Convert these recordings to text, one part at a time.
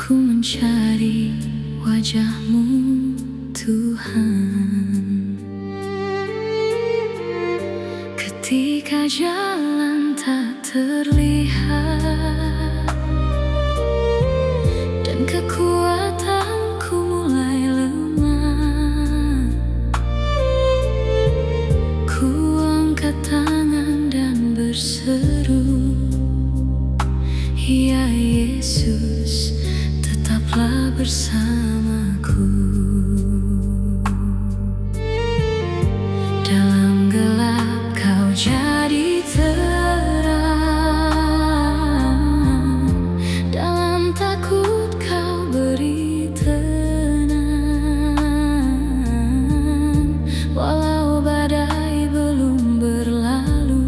Ku mencari wajah-Mu, Tuhan. Ketika jalan tak terlihat dan kekuatanku mulai lemah, ku angkat tangan dan berseru, ya Yesus, tetaplah bersamaku. Dalam gelap Kau jadi terang, dalam takut Kau beri tenang. Walau badai belum berlalu,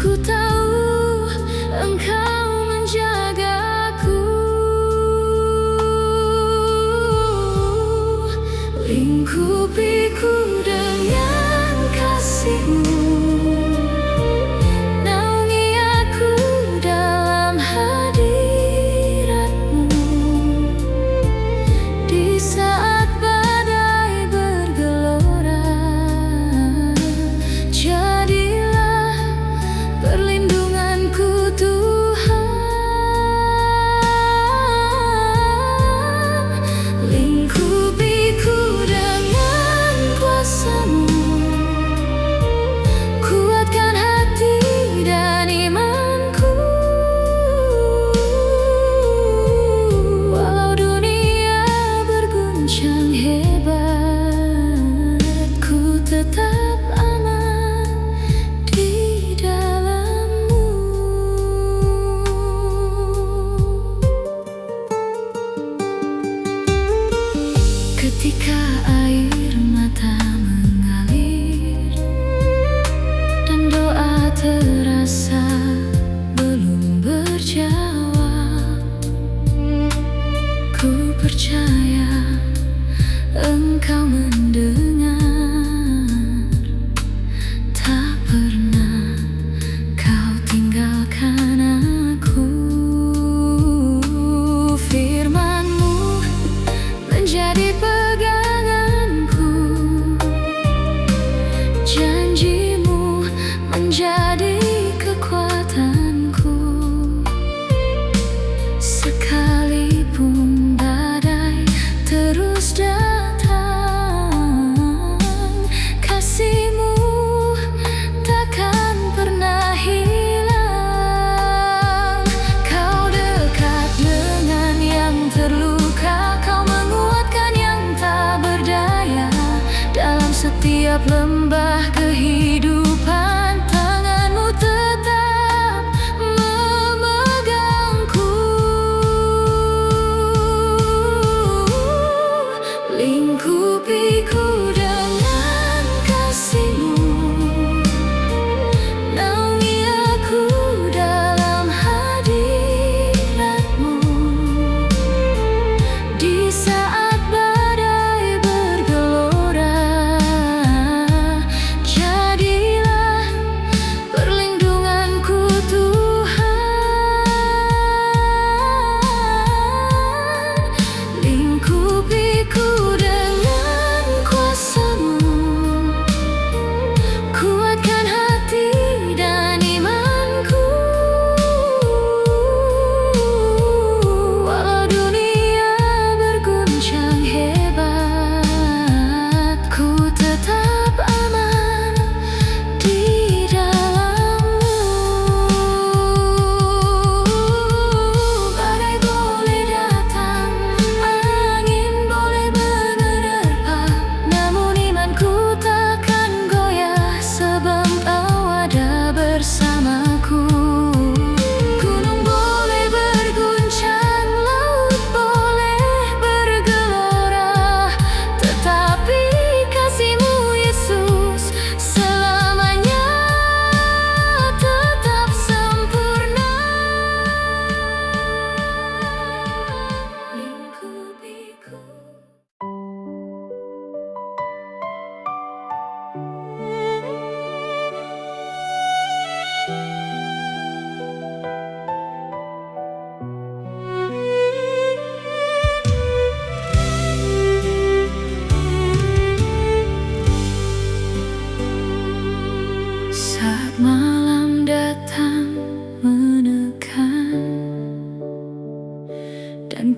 ku tahu Engkau menjagaku.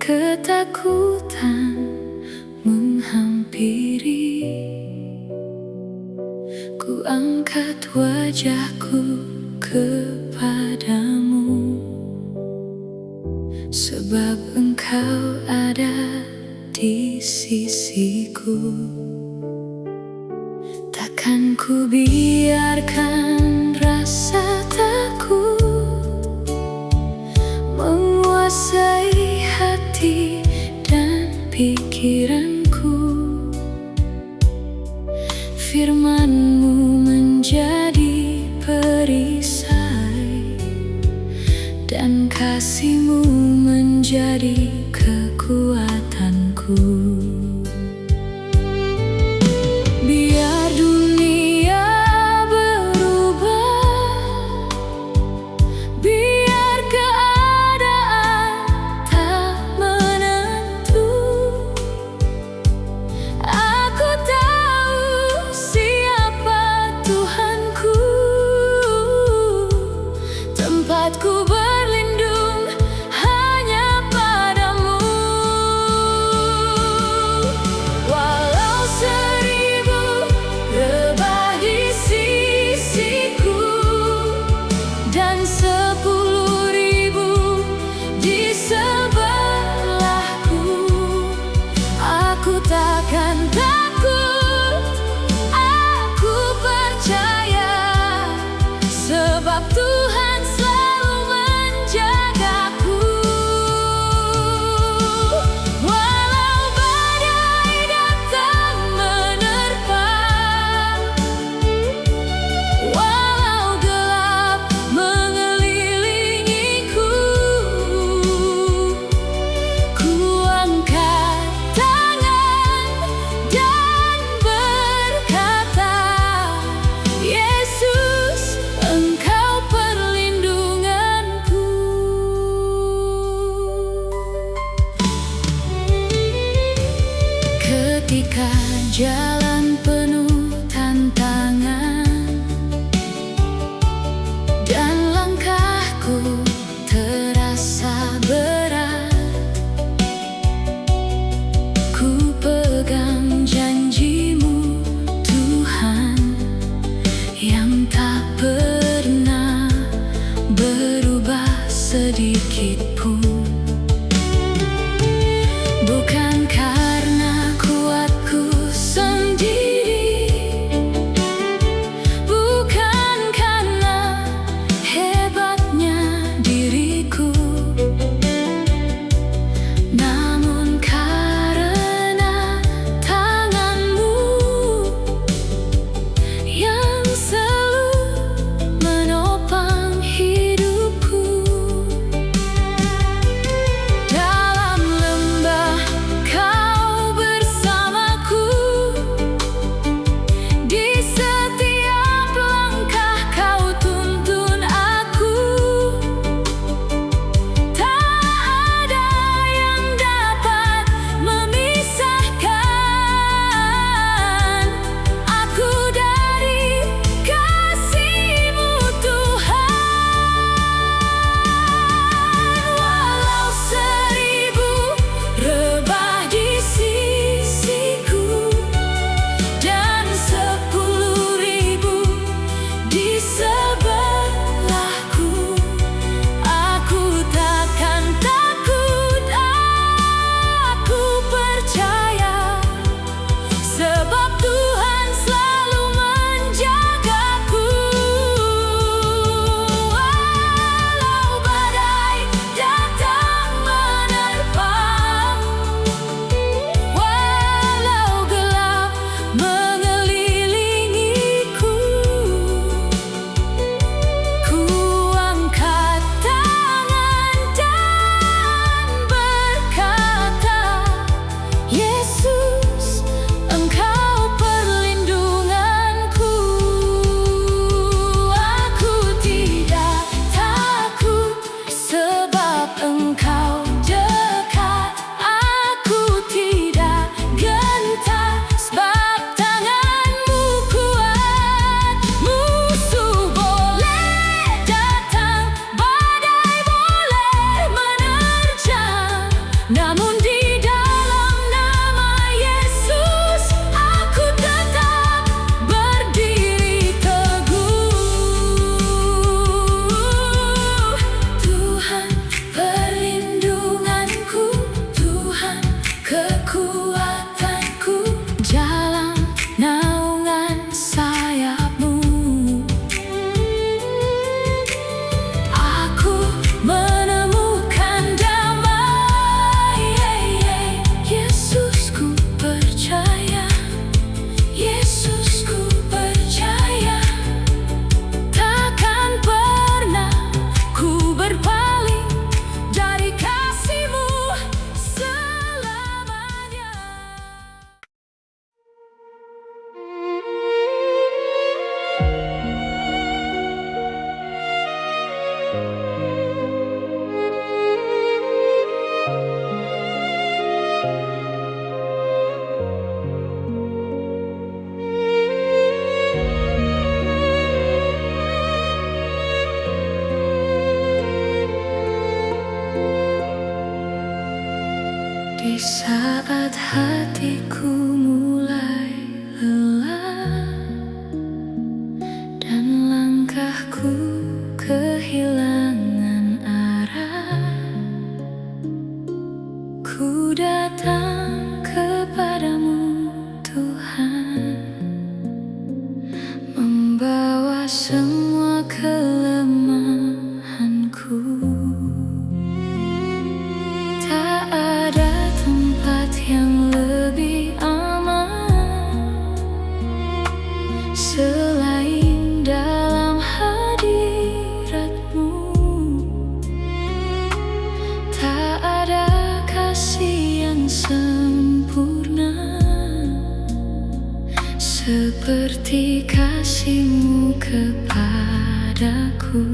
ketakutan menghampiri, ku angkat wajahku kepadamu, sebab Engkau ada di sisiku. Takkan ku biarkan rasa takut menguasai hati dan pikiranku. Firman-Mu menjadi perisai, dan kasih-Mu menjadi kekuatanku. Biar dunia berubah, biar keadaan tak menentu, aku tahu siapa Tuhanku. Tempatku berlindung hanya padamu. Walau 1000 rebah di sisiku dan 10.000 di sebelahku, aku takkan takut, aku percaya, sebab Tuhan selalu menjagaku. Walau badai datang menerpa, walau gelap mengelilingiku, ku angkat tangan dan berkata, Yesus, Engkau perlindunganku. Ketika jalan penuh tantangan dan langkahku terasa berat, ku pegang janji-Mu, Tuhan, yang tak pernah berubah sedikit pun. Bukan karena kuatku sendiri, bukan karena hebatnya diriku, namun karena tangan-Mu yang selalu menopang hidupku. Di saat hatiku mulai lelah dan langkahku kehilangan arah, ku datang kepadamu Tuhan, membawa semua kelemahanku. Tak ada tempat yang lebih aman selain dalam hadirat-Mu. Tak ada kasih yang sempurna seperti kasih-Mu kepadaku.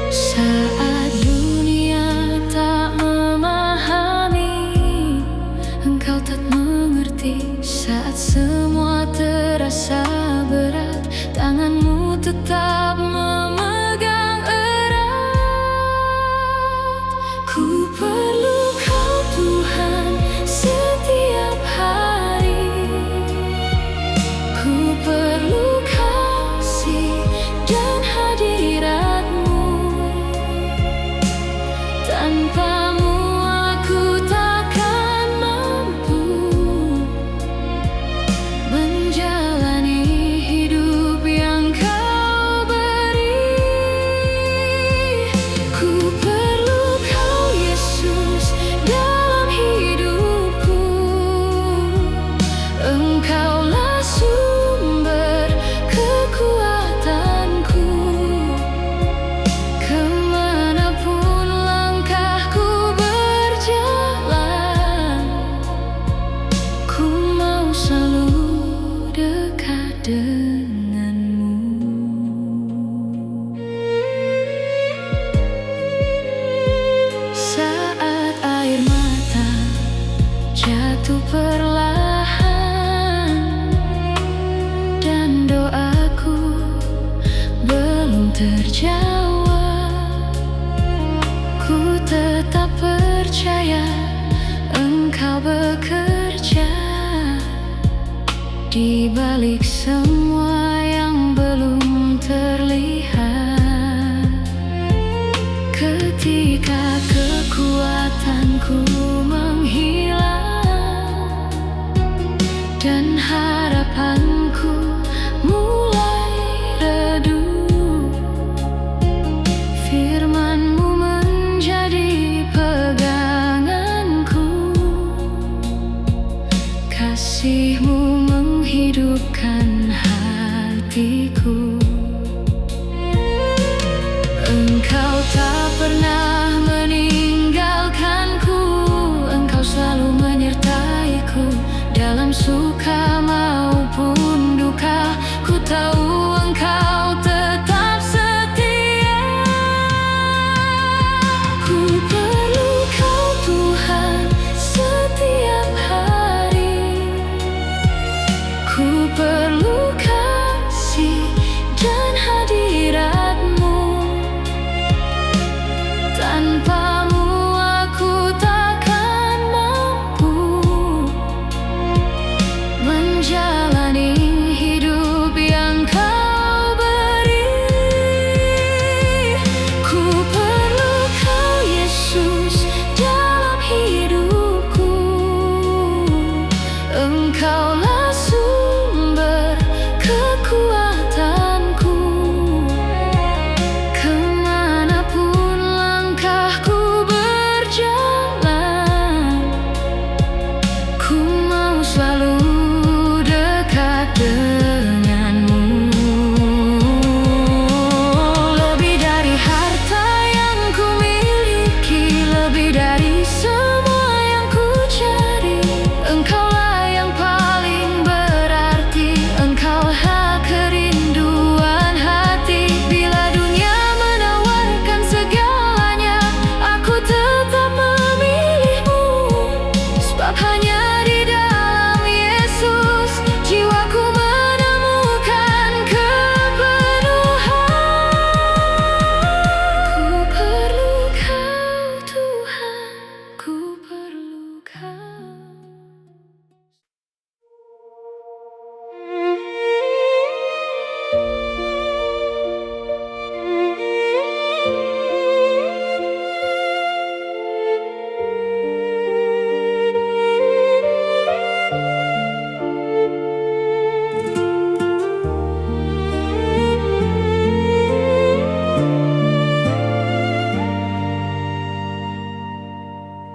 Saat dunia tak memahami, Engkau tak mengerti. Saat semua terasa berat, tangan-Mu tetap memegang erat. Ku perlu Kau Tuhan setiap hari. Ku perlu kasih dan hadirat-Mu. Tanpa-Mu aku takkan mampu menjalani hidup yang Kau beri. Ku perlu Kau Yesus dalam hidupku. Engkaulah sumber kekuatanku. Kemanapun langkahku berjalan, ku mau selalu dekat dengan-Mu. Saat air mata jatuh perlahan dan doaku belum terjawab, ku tetap percaya Engkau bekerja di balik semua yang belum terlihat. Ketika kekuatanku menghilang dan harapanku mulai redup, firman-Mu menjadi peganganku. Kasih-Mu menghidupkan hatiku. Engkau tak pernah meninggalkanku. Engkau selalu menyertaiku dalam suka maupun duka. Ku tahu Engkau tetap setia. Ku perlu Kau Tuhan setiap hari. Ku perlu kasih dan hadirat-Mu.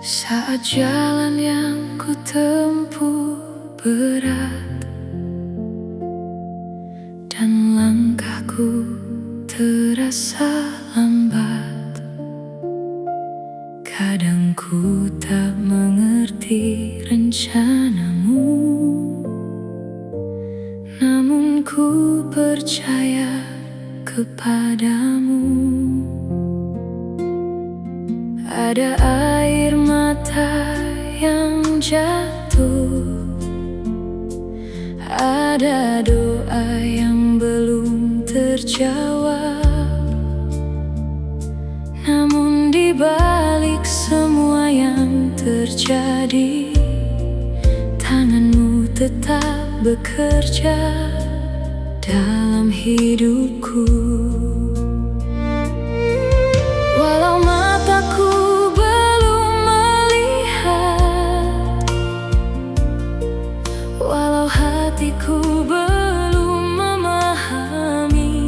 Saat jalan yang ku tempuh berat dan langkahku terasa lambat, kadang ku tak mengerti rencanamu, namun ku percaya kepadamu. Ada air mata yang jatuh, ada doa yang belum terjawab, namun di balik semua yang terjadi, tanganmu tetap bekerja dalam hidupku. Walau mataku belum melihat, walau hatiku belum memahami,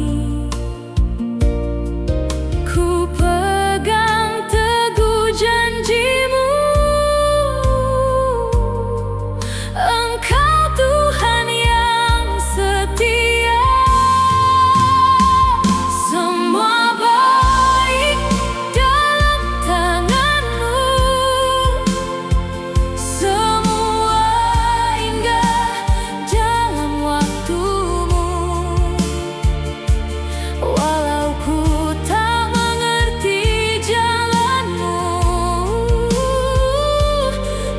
ku pegang teguh janjimu. Engkau Tuhan yang setia, semua baik dalam tanganmu, semua indah dalam waktumu. Walau ku tak mengerti jalanmu,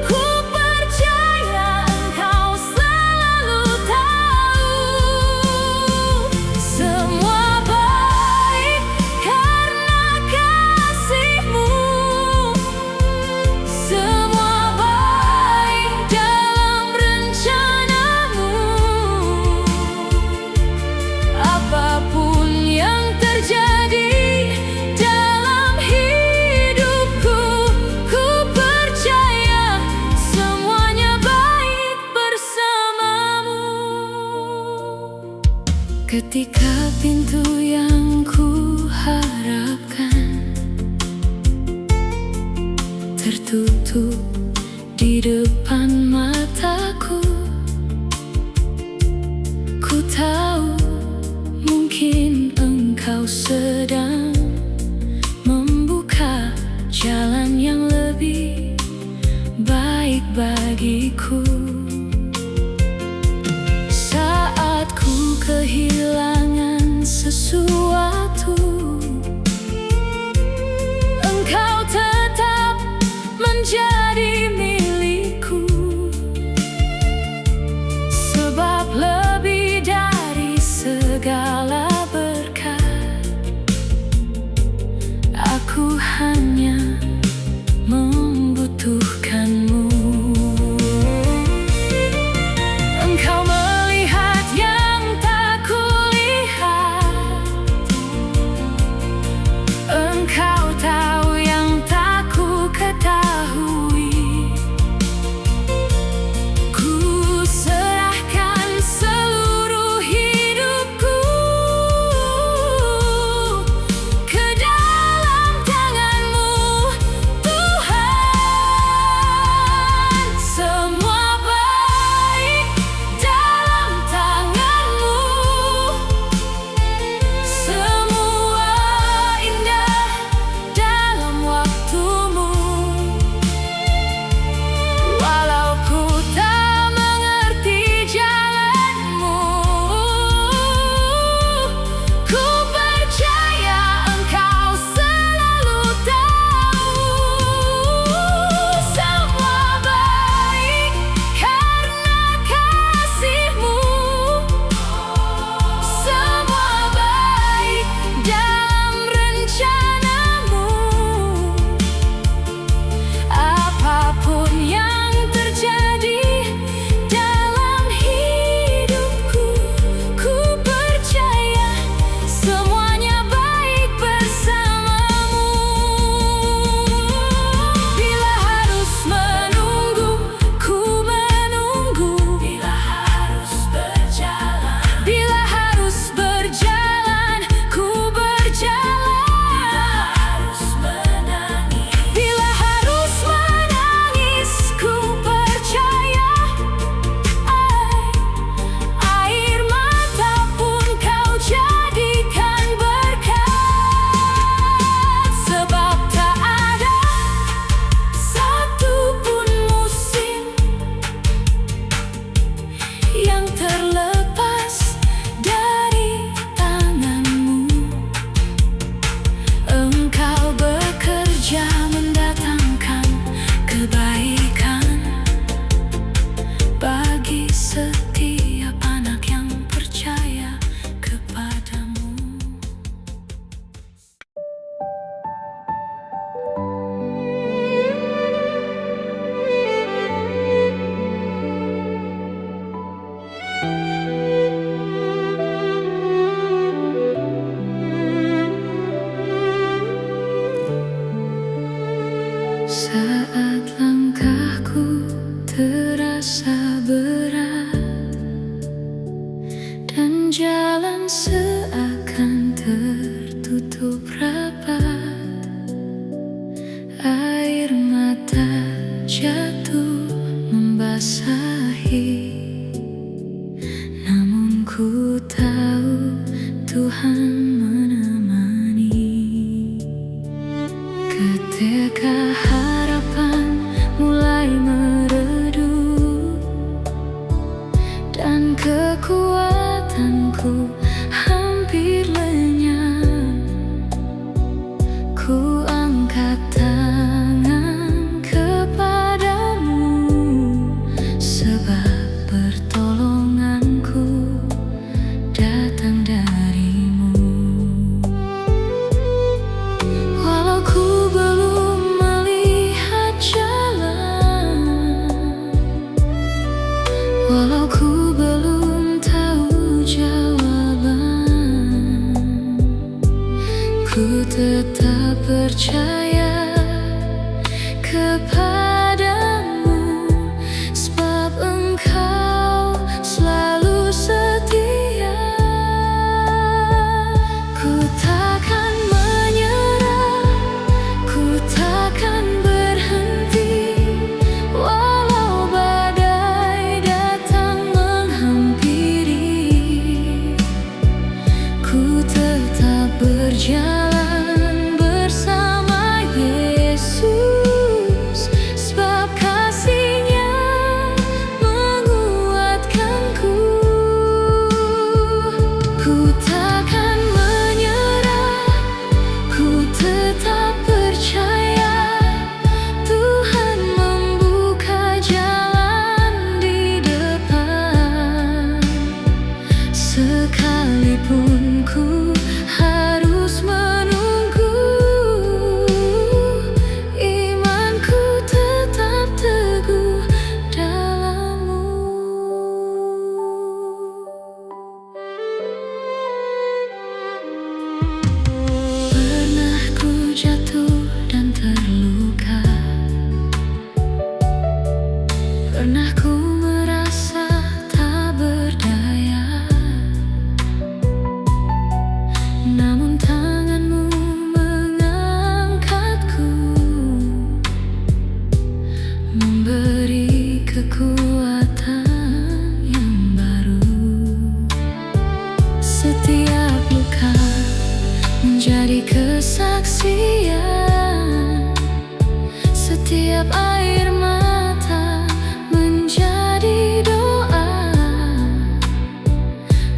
ku percaya Engkau selalu tahu. Semua baik karena kasih-Mu, semua baik dalam rencana-Mu. Apapun yang terjadi dalam hidupku, ku percaya semuanya baik bersama-Mu. Ketika pintu yang ku harapkan tertutup di depan mataku, ku tahu mungkin Engkau sedang membuka jalan yang lebih baik bagiku. Saat ku kehilangan sesuatu, Engkau tetap menjadi milikku, sebab lebih dari segala berkat, aku hanya membutuhkan-Mu. Engkau melihat yang tak kulihat, Engkau tahu yang tak ku ketahui. Ku serahkan seluruh hidupku ke dalam tangan-Mu. Saat langkahku terasa berat dan jalan seakan tertutup rapat, air mata jatuh membasahi. Namun ku tahu Tuhan menemani. Ketika harapan mulai meredup dan kekuatanku hampir lenyap, ku angkat tangan kepadamu, sebab pertolonganku datang darimu. Walau ku belum melihat jalan, walau ku belum tahu jawaban, ku tetap percaya kepadamu, sebab Engkau selalu setia. Ku takkan menyerah, ku takkan berhenti, walau badai datang menghampiri. Ku tetap berjalan bersama Yesus, sebab kasih-Nya menguatkanku. Ku takkan menyerah, ku tetap percaya Tuhan membuka jalan di depan. Sekalipun ku harus menunggu, imanku tetap teguh dalam-Mu. Pernah ku jatuh dan terluka, pernah ku merasa tak berdaya, namun tangan-Mu mengangkatku, memberi kekuatan yang baru. Setiap luka menjadi kesaksian, setiap air mata menjadi doa,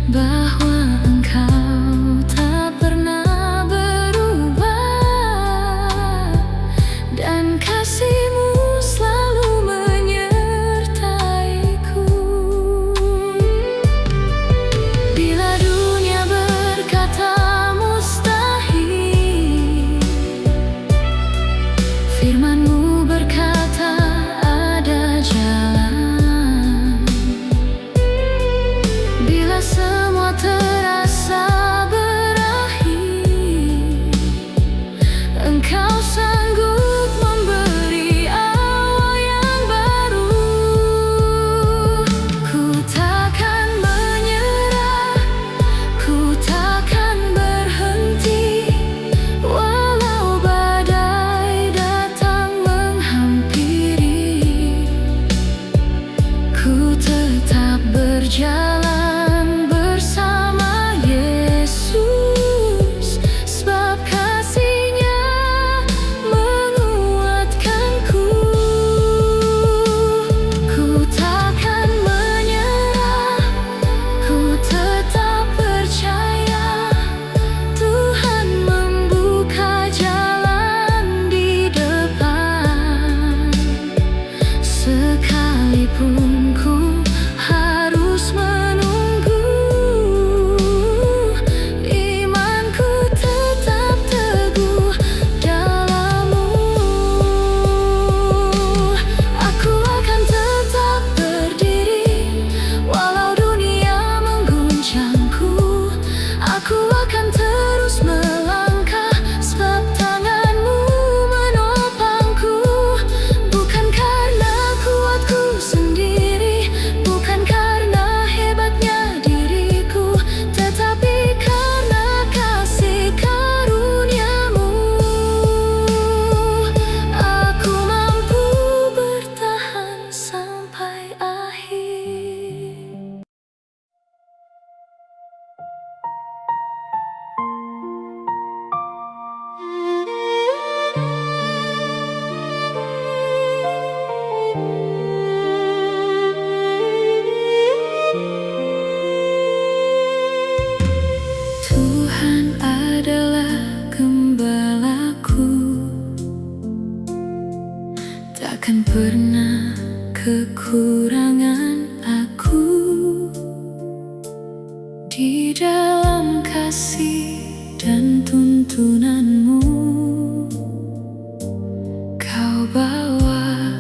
bahwa Engkau tak pernah berubah dan kasih-Mu selalu menyertaiku. Bila dunia berkata mustahil, firman-Mu berkata ada jalan. Bila semua terasa berakhir, Engkau sanggup memberi awal yang baru. Ku takkan menyerah, ku takkan berhenti, walau badai datang menghampiri. Ku tetap berjalan bersama Yesus, sebab kasih-Nya Takkan pernah kekurangan aku di dalam kasih dan tuntunanmu. Kau bawa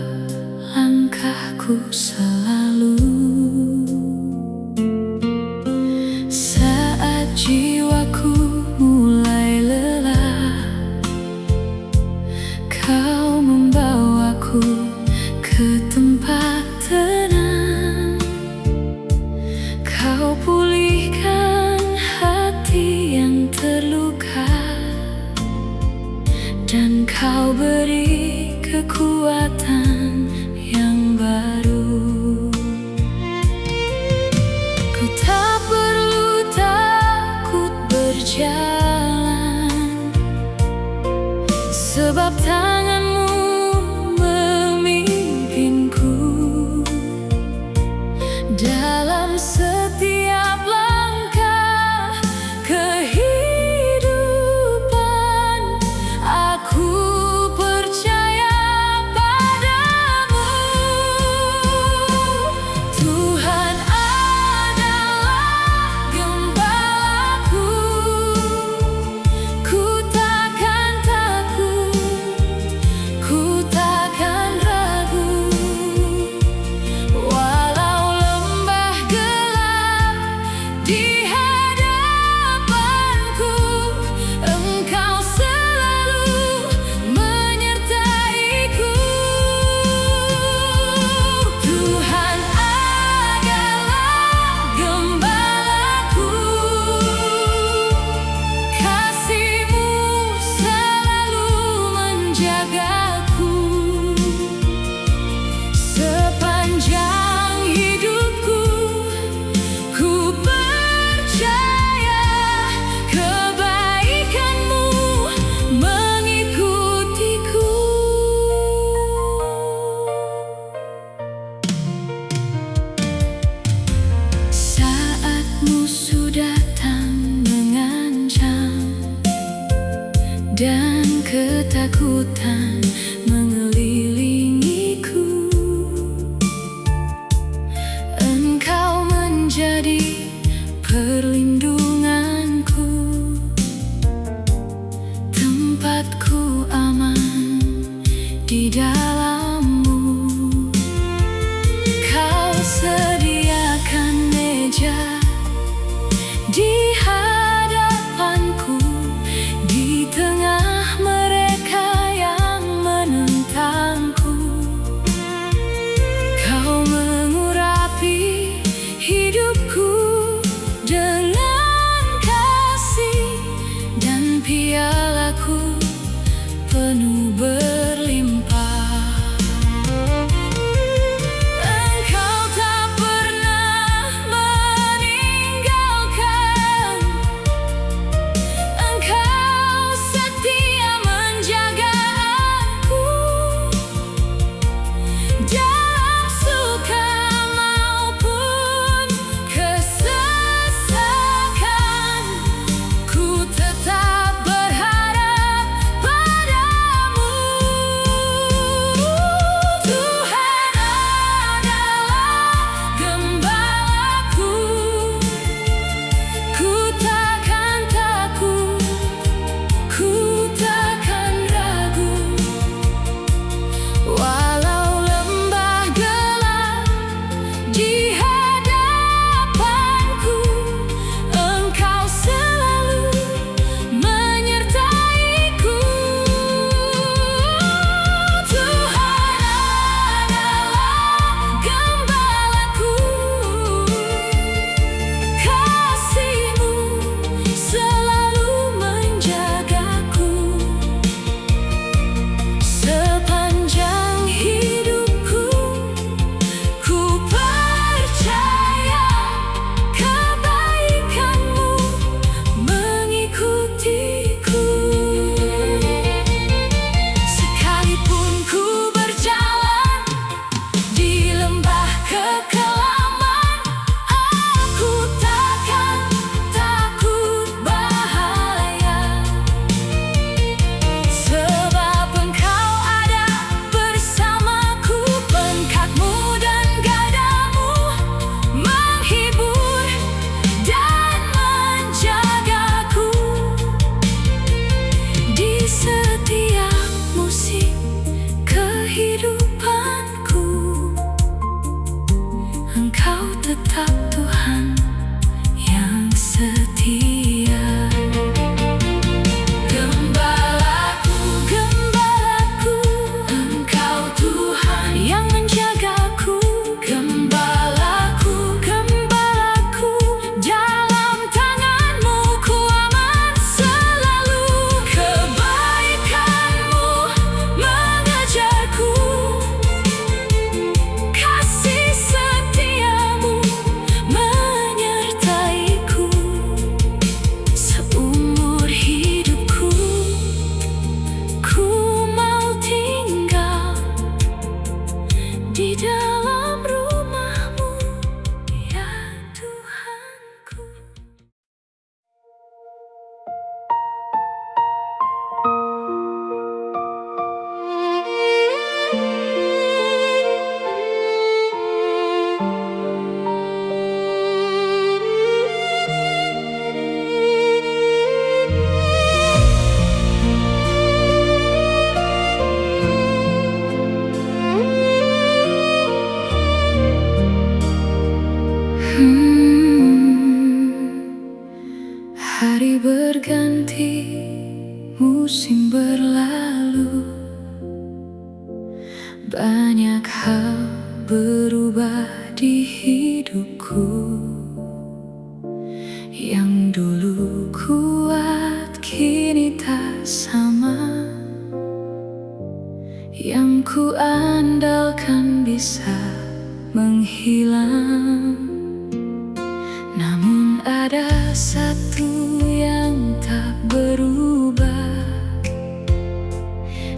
langkahku selalu. Saat jiwaku mulai lelah, kau membawaku ke tempat tenang. Kau pulihkan hati yang terluka, dan kau beri kekuatan yang baru. Ku tak perlu takut berjalan, sebab tanganmu memimpinku dalam setiap langkah kehidupan. Aku percaya padamu, Tuhan adalah gembalaku. Ku takkan takut, ku takkan ragu. Walau lembah gelap di hadapanku, Engkau selalu menyertaiku. Tuhan adalah gembalaku, kasih-Mu selalu menjagaku. Sepanjang hidupku, ku percaya kebaikan-Mu mengikutiku. Saat musuh datang mengancam dan ketakutan mengelilingiku, Engkau menjadi perlindunganku. Tempatku aman di dalam-Mu. Kau sediakan meja di hadapanku, di tengah mereka yang menentangku. Kau mengurapi hidupku dengan kasih, dan pialaku penuh berlimpah. Banyak hal berubah di hidupku. Yang dulu kuat kini tak sama. Yang ku andalkan bisa menghilang. Namun ada satu yang tak berubah.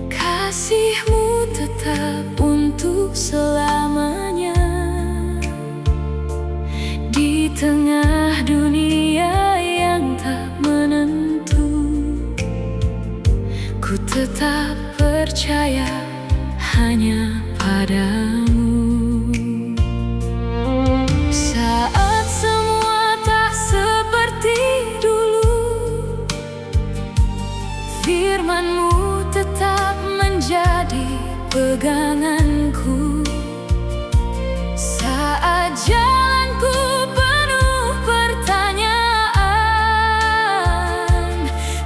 Kasihmu tetap untuk selamanya. Di tengah dunia yang tak menentu, ku tetap percaya hanya padamu. Saat semua tak seperti dulu, firman-Mu tetap menjadi peganganku. Saat jalanku penuh pertanyaan,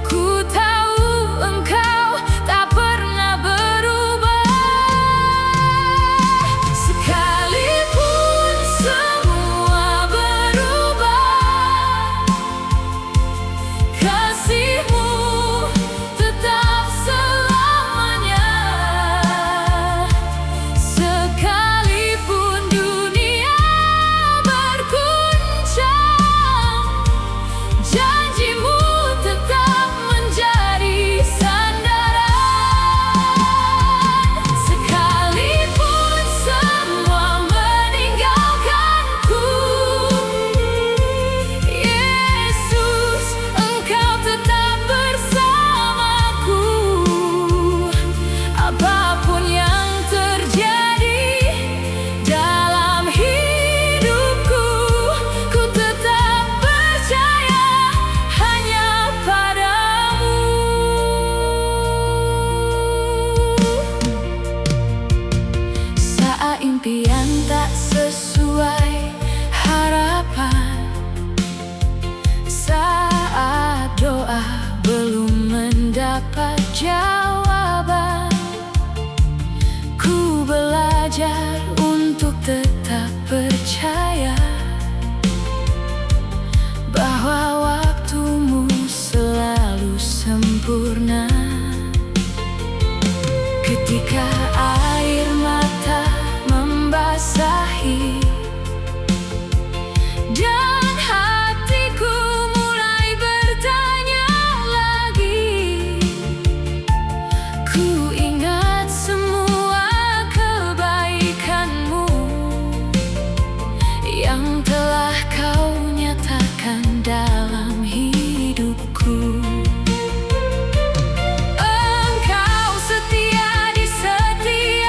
ku tahu Engkau tak pernah berubah. Sekalipun semua berubah, kasih-Mu tetap selamanya. Sekalipun dunia berguncang, janji-Mu tetap menjadi sandaran. Sekalipun semua meninggalkanku, Yesus, Engkau tetap bersamaku. Apapun yang terjadi dalam hidupku, ku tetap percaya hanya padamu. Saat impian tak sesuai harapan, saat doa belum mendapat jawaban, ku belajar untuk tetap percaya bahwa waktu-Mu selalu sempurna. Ketika air mata membasahi dan hatiku mulai bertanya lagi, ku ingat semua kebaikan-Mu yang telah Kau nyatakan dalam hidupku. Engkau setia di setiap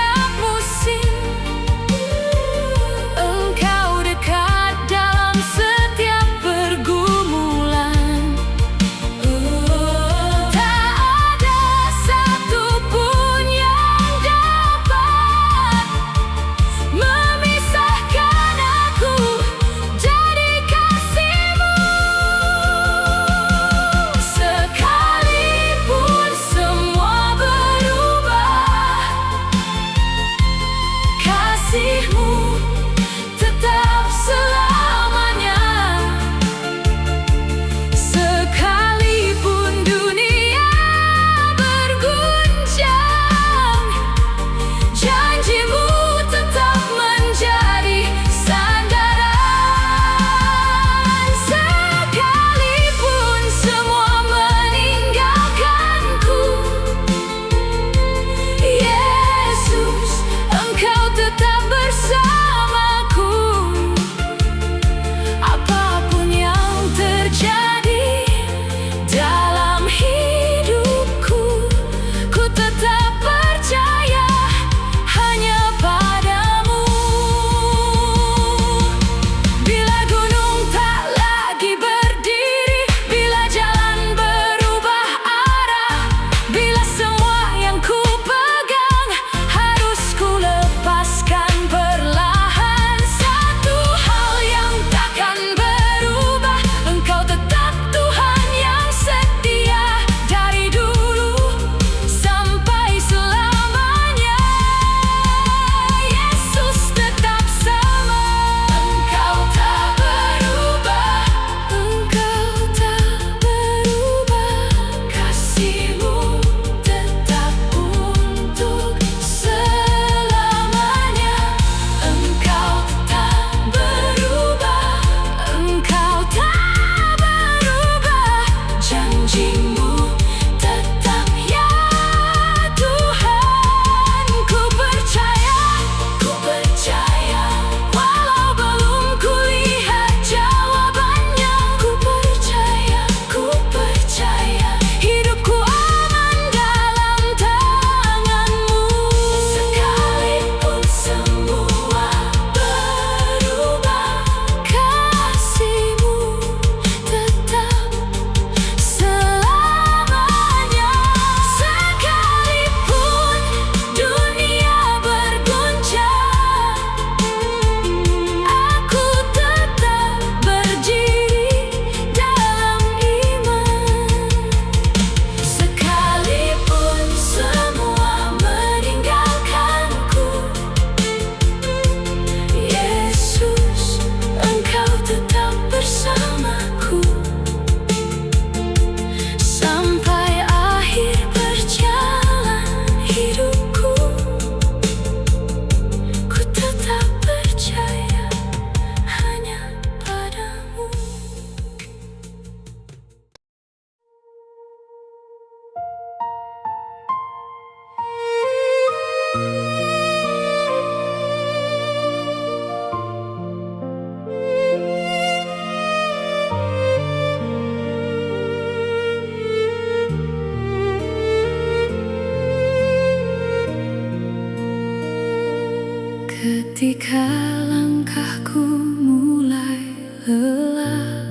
Ketika langkahku mulai lelah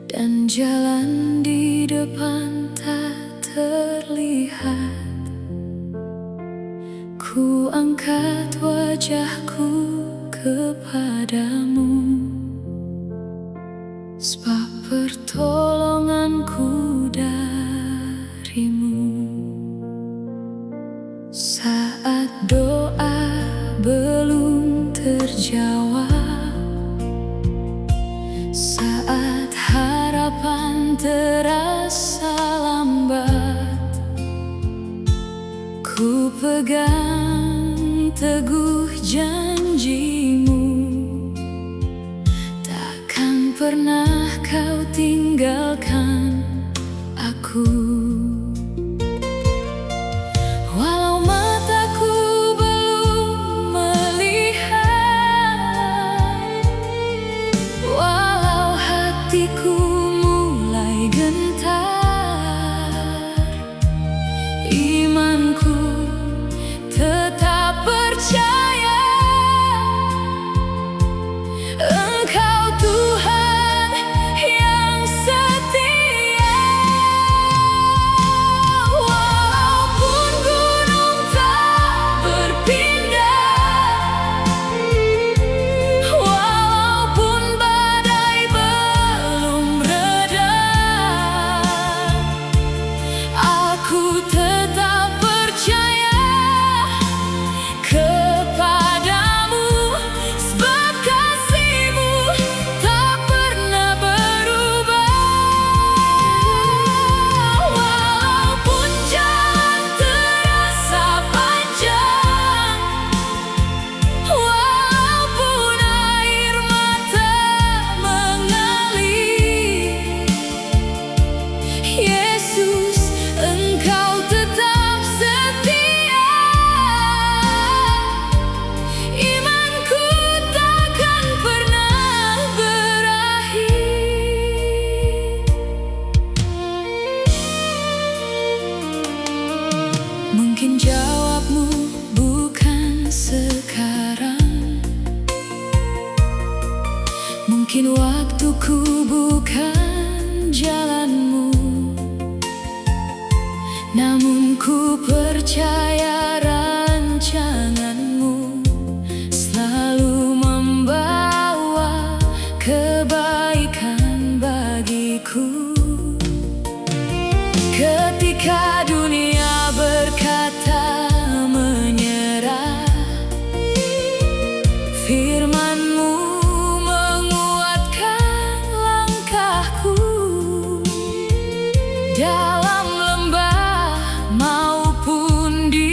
dan jalan di depan tak terlihat, ku angkat wajahku kepadamu, sebab pertolonganku darimu. Saat doa belum terjawab, saat harapan terasa lambat, ku pegang teguh janjimu, takkan pernah kau tinggalkan aku. Walau mataku belum melihat, walau hatiku mulai gentar, imanku tetap percaya Engkau Tuhan yang setia. Walaupun gunung tak berpindah, walaupun badai belum reda, aku tetap percaya kepadamu, sebab kasih-Mu tak pernah berubah. Walaupun jalan terasa panjang, walaupun air mata mengalir, Yesus, Engkau tetap setia. Imanku takkan pernah berakhir. Mungkin jawabmu bukan sekarang, mungkin waktuku bukan jalanmu, namun ku percaya rancanganmu selalu membawa kebaikan bagiku. Ketika dunia berkata menyerah, firman-Mu menguatkan langkahku. Dalam lembah maupun di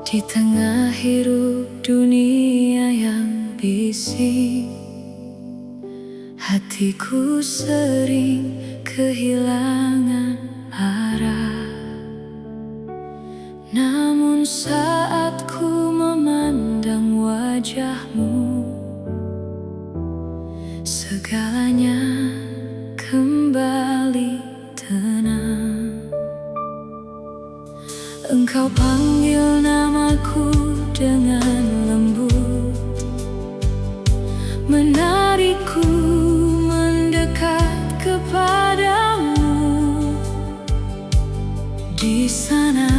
Di tengah hiruk dunia yang bising, hatiku sering kehilangan arah. Namun saat ku memandang wajahmu, segalanya kembali tenang. Engkau panggil namaku dengan lembut, menarikku mendekat kepadamu. Di sana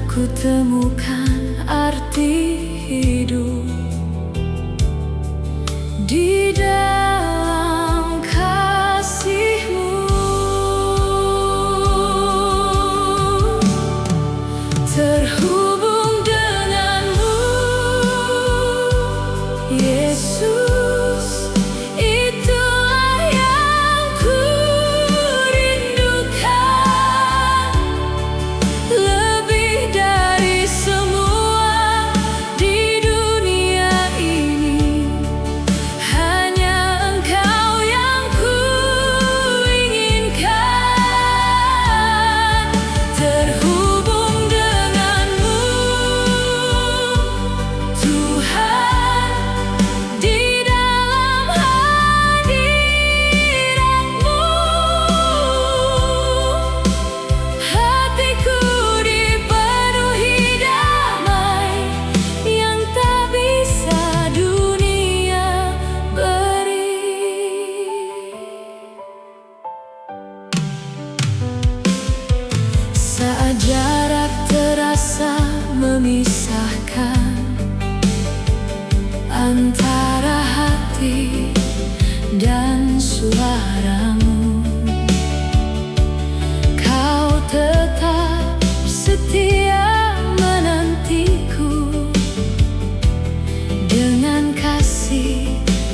ku temukan arti hidup, di dalam kasih-Mu. Terhubung denganmu, Yesus, itulah yang ku rindukan. Lebih dari semua di dunia ini, hanya Engkau yang ku inginkan. Terhubung denganmu, Tuhan, di dalam hadirat-Mu. Hatiku dipenuhi damai yang tak bisa dunia beri. Saat jarak terasa memisahkan antara hati dan suaramu, Kau tetap setia menantiku dengan kasih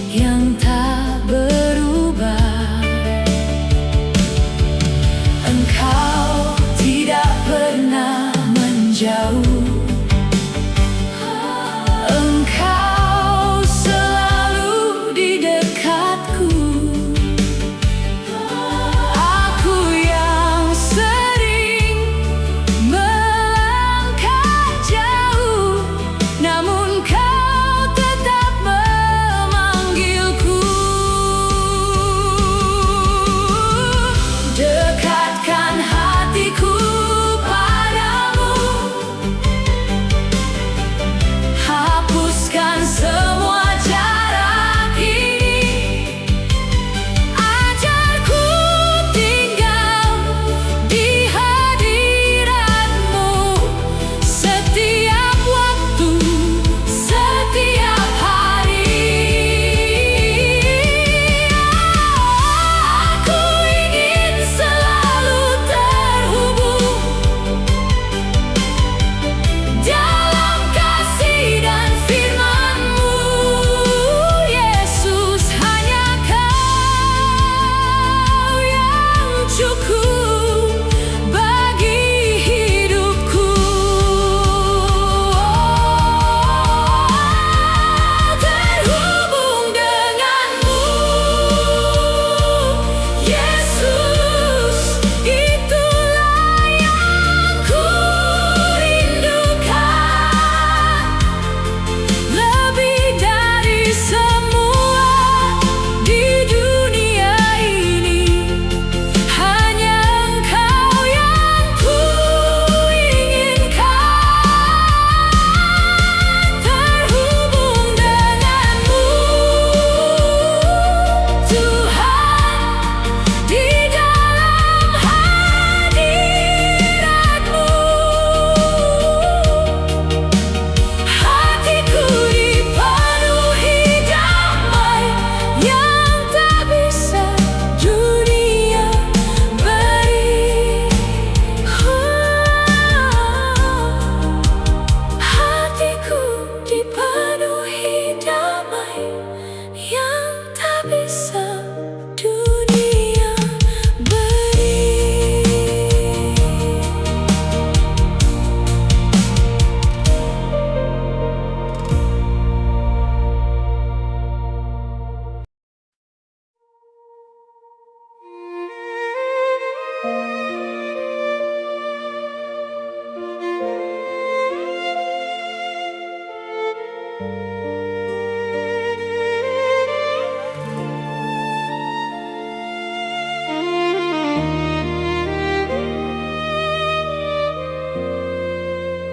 yang tak berubah. Engkau tidak pernah menjauh, Engkau selalu di dekatku. Aku yang sering melangkah jauh, namun Kau tetap memanggilku. Dekatkan hatiku padamu,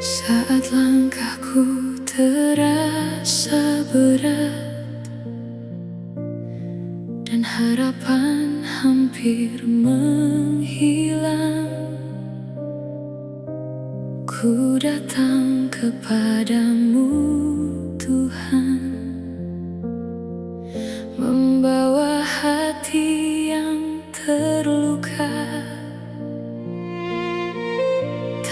Saat langkahku terasa berat dan harapan hampir menghilang, ku datang kepadamu Tuhan, membawa hati yang terluka.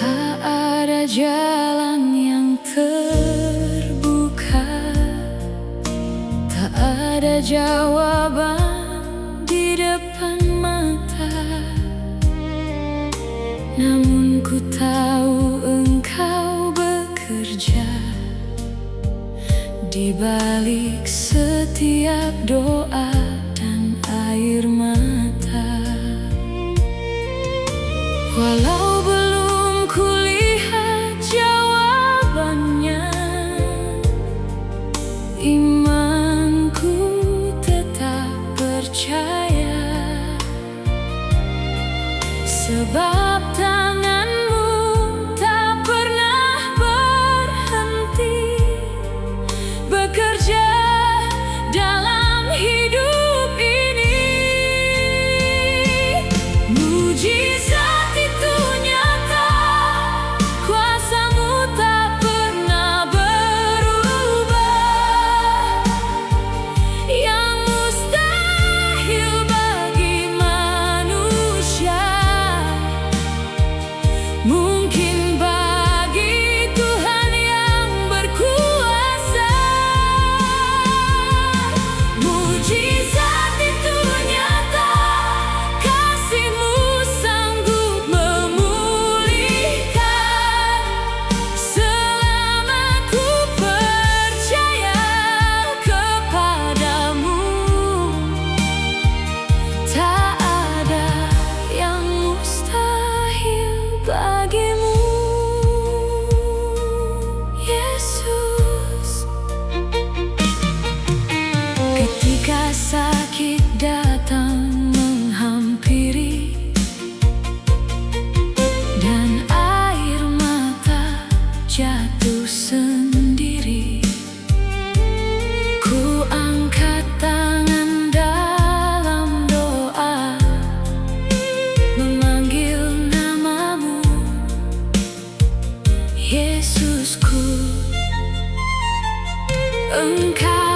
Tak ada jalan yang terbuka, tak ada jawaban di depan mata. Namun ku tahu Engkau bekerja di balik setiap doa dan air mata. Walau belum kulihat jawabannya, imanku tetap percaya, sebab tangan-Mu tak pernah berhenti bekerja dalam hidup ini. Mujizat itu nyata, kuasa-Mu tak pernah berubah. Yang mustahil bagi manusia mungkin bagi Tuhan yang berkuasa. Mujizat itu nyata, kasih-Mu sanggup memulihkan. Selama ku percaya kepadamu, tak ada yang mustahil bagimu, Yesus. Ketika sakit datang menghampiri dan air mata jatuh sendiri, ku angkat tangan dalam doa, memanggil nama-Mu, Yesusku. Engkau